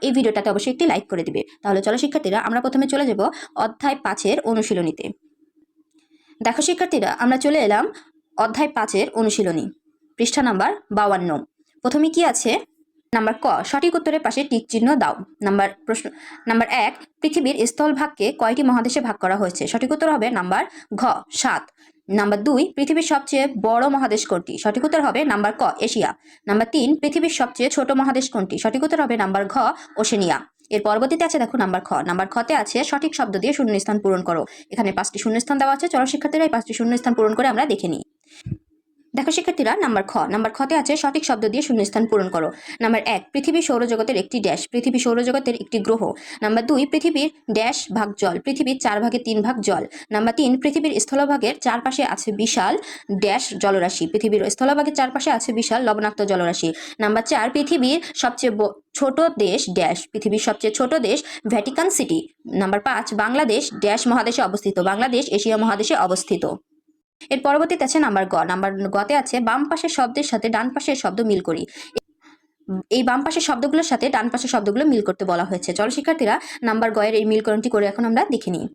এই ভিডিওটাতে অবশ্যই একটি লাইক করে দিবে। তাহলে চলো শিক্ষার্থীরা, আমরা প্রথমে চলে যাব অধ্যায় 5-এর অনুশীলনীতে। দেখো শিক্ষার্থীরা, আমরা চলে এলাম অধ্যায় 5-এর অনুশীলনী, পৃষ্ঠা নাম্বার 52। প্রথমে কি আছে? নাম্বার ক, সঠিক উত্তরের পাশে টিক চিহ্ন দাও। প্রশ্ন নাম্বার 1, পৃথিবীর স্থলভাগকে কয়টি মহাদেশে ভাগ করা হয়েছে? সঠিক উত্তর হবে নাম্বার ঘ, 7। নাম্বার 2, পৃথিবীর সবচেয়ে বড় মহাদেশ কোনটি? সঠিক উত্তর হবে নাম্বার ক, এশিয়া। নাম্বার 3, পৃথিবীর সবচেয়ে ছোট মহাদেশ কোনটি? সঠিক উত্তর হবে নাম্বার ঘ, ওশেনিয়া। এর পরবর্তীতে আছে দেখো নাম্বার খ। নাম্বার খতে আছে সঠিক শব্দ দিয়ে শূন্যস্থান পূরণ করো। এখানে 5টি শূন্যস্থান দেওয়া আছে। চলো শিক্ষার্থীরা, এই 5টি শূন্যস্থান পূরণ করে আমরা দেখে নিই। দেখো শিক্ষার্থীরা, নাম্বার খতে আছে সঠিক শব্দ দিয়ে শূন্যস্থান পূরণ করো। নাম্বার 1, পৃথিবী সৌরজগতের একটি ড্যাশ। পৃথিবী সৌরজগতের একটি গ্রহ। নাম্বার 2, পৃথিবীর ড্যাশ ভাগ জল। পৃথিবীর 4 ভাগে 3 ভাগ জল। নাম্বার 3, পৃথিবীর স্থলভাগের চারপাশে আছে বিশাল ড্যাশ জলরাশি। পৃথিবীর স্থলভাগের চারপাশে আছে বিশাল লবণাক্ত জলরাশি। নাম্বার 4, পৃথিবীর সবচেয়ে ছোট দেশ ড্যাশ। পৃথিবীর সবচেয়ে ছোট দেশ Vatican city. Number 5, Bangladesh dash মহাদেশে অবস্থিত। বাংলাদেশ এশিয়া মহাদেশে অবস্থিত। এর পরবর্তীতে আছে নাম্বার গ। নাম্বার গতে আছে বাম পাশের শব্দের সাথে ডান পাশের শব্দ মিল করি। এই বাম পাশের শব্দগুলোর সাথে ডান পাশের শব্দগুলো মিল করতে বলা হয়েছে। চলো শিক্ষার্থীরা, নাম্বার গ এর এই মিলকরণটি করে এখন আমরা দেখে নিই।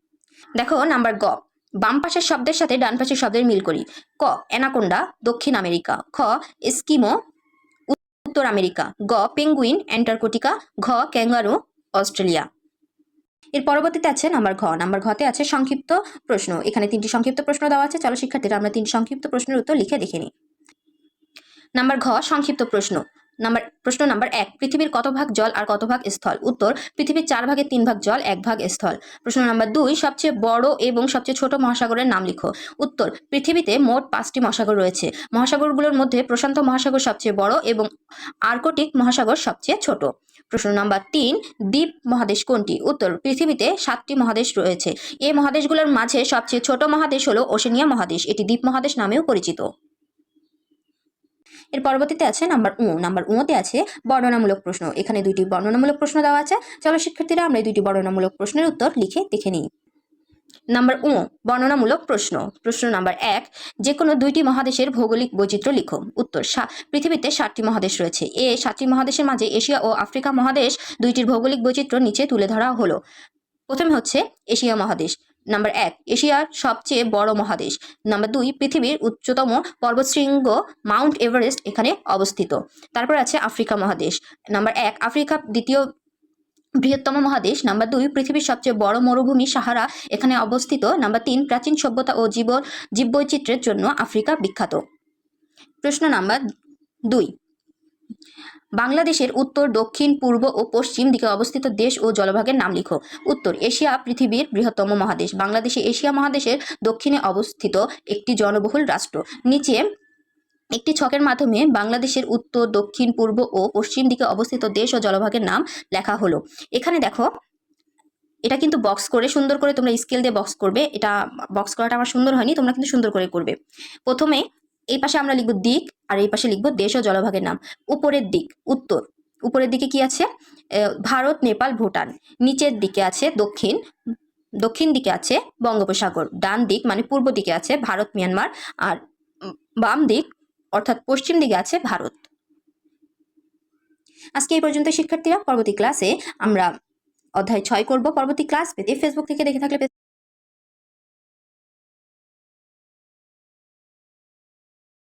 দেখো নাম্বার গ, বাম পাশের শব্দের সাথে ডান পাশের শব্দের মিল করি। ক, অ্যানাকোন্ডা দক্ষিণ আমেরিকা। খ, এস্কিমো উত্তর আমেরিকা। গ, পেঙ্গুইন অ্যান্টার্কটিকা। ঘ, ক্যাঙ্গারু অস্ট্রেলিয়া। এর পরবর্তীতে আছে নাম্বার ঘ। নাম্বার ঘতে আছে সংক্ষিপ্ত প্রশ্ন। এখানে 3টি সংক্ষিপ্ত প্রশ্ন দেওয়া আছে। চলো শিক্ষার্থীরা, আমরা 3টি সংক্ষিপ্ত প্রশ্নের উত্তর লিখে দেখে নিই। নাম্বার ঘ, সংক্ষিপ্ত প্রশ্ন। প্রশ্ন নাম্বার 1, পৃথিবীর কত ভাগ জল আর কত ভাগ স্থল? উত্তর, পৃথিবীর 4 ভাগে 3 ভাগ জল, 1 ভাগ স্থল। প্রশ্ন নাম্বার 2, সবচেয়ে বড় এবং সবচেয়ে ছোট মহাসাগরের নাম লিখো। উত্তর, পৃথিবীতে মোট 5টি মহাসাগর রয়েছে। মহাসাগরগুলোর মধ্যে প্রশান্ত মহাসাগর সবচেয়ে বড় এবং আর্কটিক মহাসাগর সবচেয়ে ছোট। প্রশ্ন নাম্বার 3, দ্বীপ মহাদেশ কোনটি? উত্তর, পৃথিবীতে 7টি মহাদেশ রয়েছে। এই মহাদেশগুলোর মাঝে সবচেয়ে ছোট মহাদেশ হলো ওশেনিয়া মহাদেশ। এটি দ্বীপ মহাদেশ নামেও পরিচিত। এর পরবর্তীতে আছে নাম্বার উ। নাম্বার উতে আছে বর্ণনামূলক প্রশ্ন। এখানে 2টি বর্ণনামূলক প্রশ্ন দেওয়া আছে। চলো শিক্ষার্থীরা, আমরা এই 2টি বর্ণনামূলক প্রশ্নের উত্তর লিখে দেখে নিই। নাম্বার উ, বর্ণনামূলক প্রশ্ন। প্রশ্ন নাম্বার 1, যে কোনো 2টি মহাদেশের ভৌগোলিক বৈচিত্র্য লিখো। উত্তর, পৃথিবীতে 7টি মহাদেশ রয়েছে। এই 7টি মহাদেশের মাঝে এশিয়া ও আফ্রিকা মহাদেশ 2টির ভৌগোলিক বৈচিত্র্য নিচে তুলে ধরা হলো। প্রথমে হচ্ছে এশিয়া মহাদেশ। নাম্বার 1, এশিয়ার সবচেয়ে বড় মহাদেশ। নাম্বার 2, পৃথিবীর উচ্চতম পর্বতশৃঙ্গ মাউন্ট এভারেস্ট এখানে অবস্থিত। তারপর আছে আফ্রিকা মহাদেশ। নাম্বার 1, আফ্রিকা দ্বিতীয় বৃহত্তম মহাদেশ। নাম্বার 2, পৃথিবীর সবচেয়ে বড় মরুভূমি সাহারা এখানে অবস্থিত। নাম্বার 3, প্রাচীন সভ্যতা ও জীববৈচিত্র্যের জন্য আফ্রিকা বিখ্যাত। প্রশ্ন নাম্বার 2, বাংলাদেশের উত্তর, দক্ষিণ, পূর্ব ও পশ্চিম দিকে অবস্থিত দেশ ও জলভাগের নাম লিখো। উত্তর, এশিয়া পৃথিবীর বৃহত্তম মহাদেশ। বাংলাদেশে এশিয়া মহাদেশের দক্ষিণে অবস্থিত একটি জনবহুল রাষ্ট্র। নিচে একটি ছকের মাধ্যমে বাংলাদেশের উত্তর, দক্ষিণ, পূর্ব ও পশ্চিম দিকে অবস্থিত দেশ ও জলভাগের নাম লেখা হলো। এখানে দেখো, এটা কিন্তু বক্স করে সুন্দর করে তোমরা স্কেল দিয়ে বক্স করবে। এটা বক্স করাটা আমার সুন্দর হয়নি, তোমরা কিন্তু সুন্দর করে করবে। প্রথমে এই পাশে আমরা লিখব দিক, আর এই পাশে লিখব দেশ ও জলভাগের নাম। উপরের দিক উত্তর, উপরের দিকে কি আছে? ভারত, নেপাল, ভুটান। নিচের দিকে আছে দক্ষিণ, দক্ষিণ দিকে আছে বঙ্গোপসাগর। ডান দিক মানে পূর্ব দিকে আছে ভারত, মিয়ানমার। আর বাম দিক অর্থাৎ পশ্চিম দিকে আছে ভারত। আজকে এই পর্যন্ত শিক্ষার্থীরা। পরবর্তী ক্লাসে আমরা অধ্যায় 6 করব। পরবর্তী ক্লাস পেতে ফেসবুক থেকে দেখে থাকলে